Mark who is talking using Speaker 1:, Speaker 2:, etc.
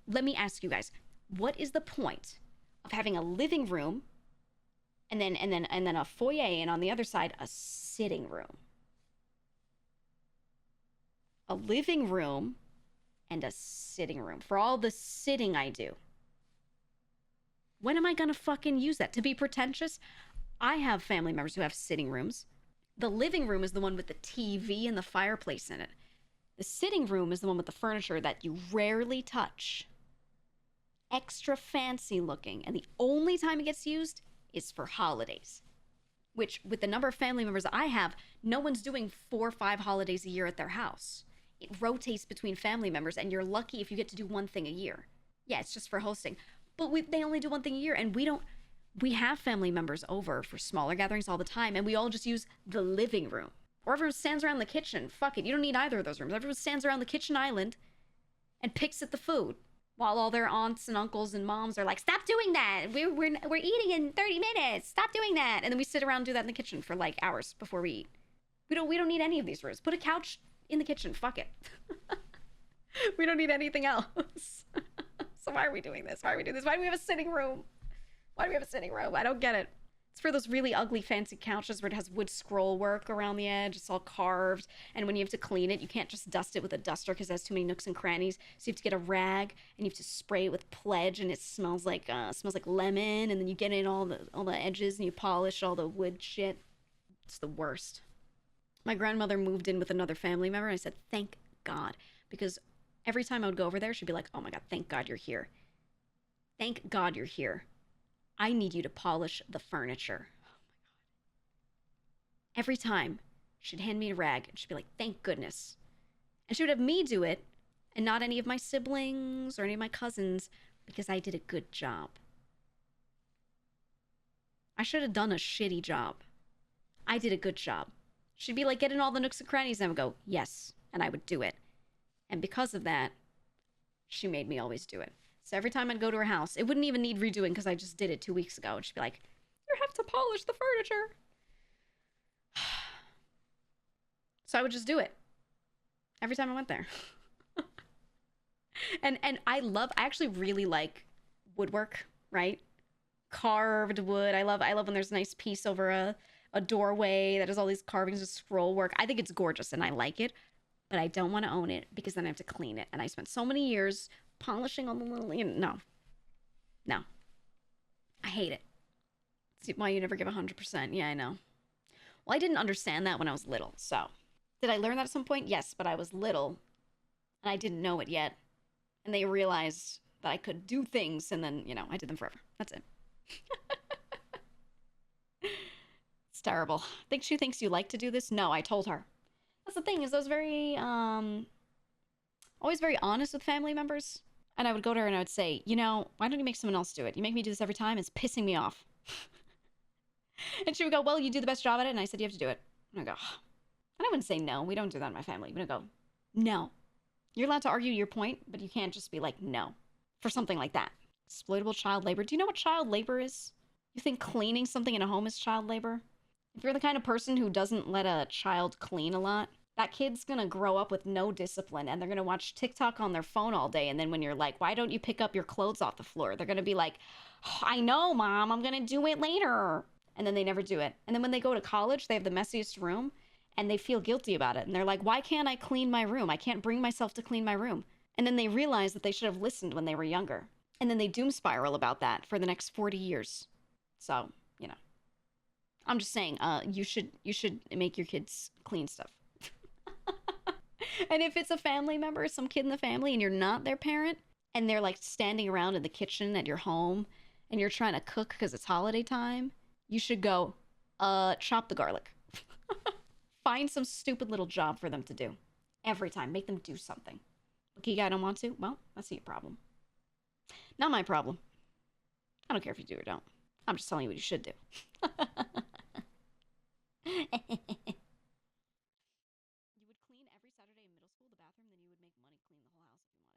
Speaker 1: let me ask you guys, what is the point of having a living room and then a foyer, and on the other side a sitting room? A living room and a sitting room for all the sitting I do. When am I gonna fucking use that? To be pretentious, I have family members who have sitting rooms. The living room is the one with the TV and the fireplace in it. The sitting room is the one with the furniture that you rarely touch. Extra fancy looking, and the only time it gets used is for holidays. Which, with the number of family members I have, no one's doing 4 or 5 holidays a year at their house. It rotates between family members, and you're lucky if you get to do one thing a year. Yeah, it's just for hosting. But they only do one thing a year, and we have family members over for smaller gatherings all the time, and we all just use the living room. Or everyone stands around the kitchen. Fuck it, you don't need either of those rooms. Everyone stands around the kitchen island and picks at the food, while all their aunts and uncles and moms are like, stop doing that. We're eating in 30 minutes. Stop doing that. And then we sit around and do that in the kitchen for like hours before we eat. We don't need any of these rooms. Put a couch in the kitchen. Fuck it. We don't need anything else. So why are we doing this? Why are we doing this? Why do we have a sitting room? Why do we have a sitting room? I don't get it. It's for those really ugly fancy couches where it has wood scroll work around the edge. It's all carved. And when you have to clean it, you can't just dust it with a duster because it has too many nooks and crannies. So you have to get a rag and you have to spray it with Pledge, and it smells like lemon. And then you get in all the edges and you polish all the wood shit. It's the worst. My grandmother moved in with another family member, and I said, thank God. Because every time I would go over there, she'd be like, oh my God, thank God you're here. Thank God you're here. I need you to polish the furniture. Oh my God. Every time she'd hand me a rag and she'd be like, thank goodness. And she would have me do it and not any of my siblings or any of my cousins, because I did a good job. I should have done a shitty job. I did a good job. She'd be like, get in all the nooks and crannies, and I would go, yes. And I would do it. And because of that, she made me always do it. So every time I'd go to her house, it wouldn't even need redoing because I just did it 2 weeks ago. And she'd be like, you have to polish the furniture. So I would just do it every time I went there. and I actually really like woodwork, right? Carved wood. I love when there's a nice piece over a doorway that has all these carvings of scroll work. I think it's gorgeous and I like it, but I don't want to own it because then I have to clean it. And I spent so many years polishing all the little, no. I hate it. See why you never give 100%. Yeah, I know. Well, I didn't understand that when I was little, so. Did I learn that at some point? Yes, but I was little, and I didn't know it yet. And they realized that I could do things, and then, I did them forever. That's it. It's terrible. I think she thinks you like to do this. No, I told her. That's the thing, is I was very, always very honest with family members. And I would go to her and I would say, why don't you make someone else do it? You make me do this every time. It's pissing me off. And she would go, well, you do the best job at it. And I said, you have to do it. And I go, and I wouldn't say no. We don't do that in my family. But I go, no. You're allowed to argue your point, but you can't just be like, no. For something like that. Exploitable child labor. Do you know what child labor is? You think cleaning something in a home is child labor? If you're the kind of person who doesn't let a child clean a lot, that kid's gonna grow up with no discipline, and they're gonna watch TikTok on their phone all day. And then when you're like, why don't you pick up your clothes off the floor? They're gonna be like, oh, I know, Mom, I'm gonna do it later. And then they never do it. And then when they go to college, they have the messiest room and they feel guilty about it. And they're like, why can't I clean my room? I can't bring myself to clean my room. And then they realize that they should have listened when they were younger. And then they doom spiral about that for the next 40 years. So, I'm just saying, you should make your kids clean stuff. And if it's a family member, some kid in the family, and you're not their parent, and they're like standing around in the kitchen at your home, and you're trying to cook because it's holiday time, you should go, chop the garlic. Find some stupid little job for them to do. Every time. Make them do something. Okay, I don't want to? Well, that's your problem. Not my problem. I don't care if you do or don't. I'm just telling you what you should do.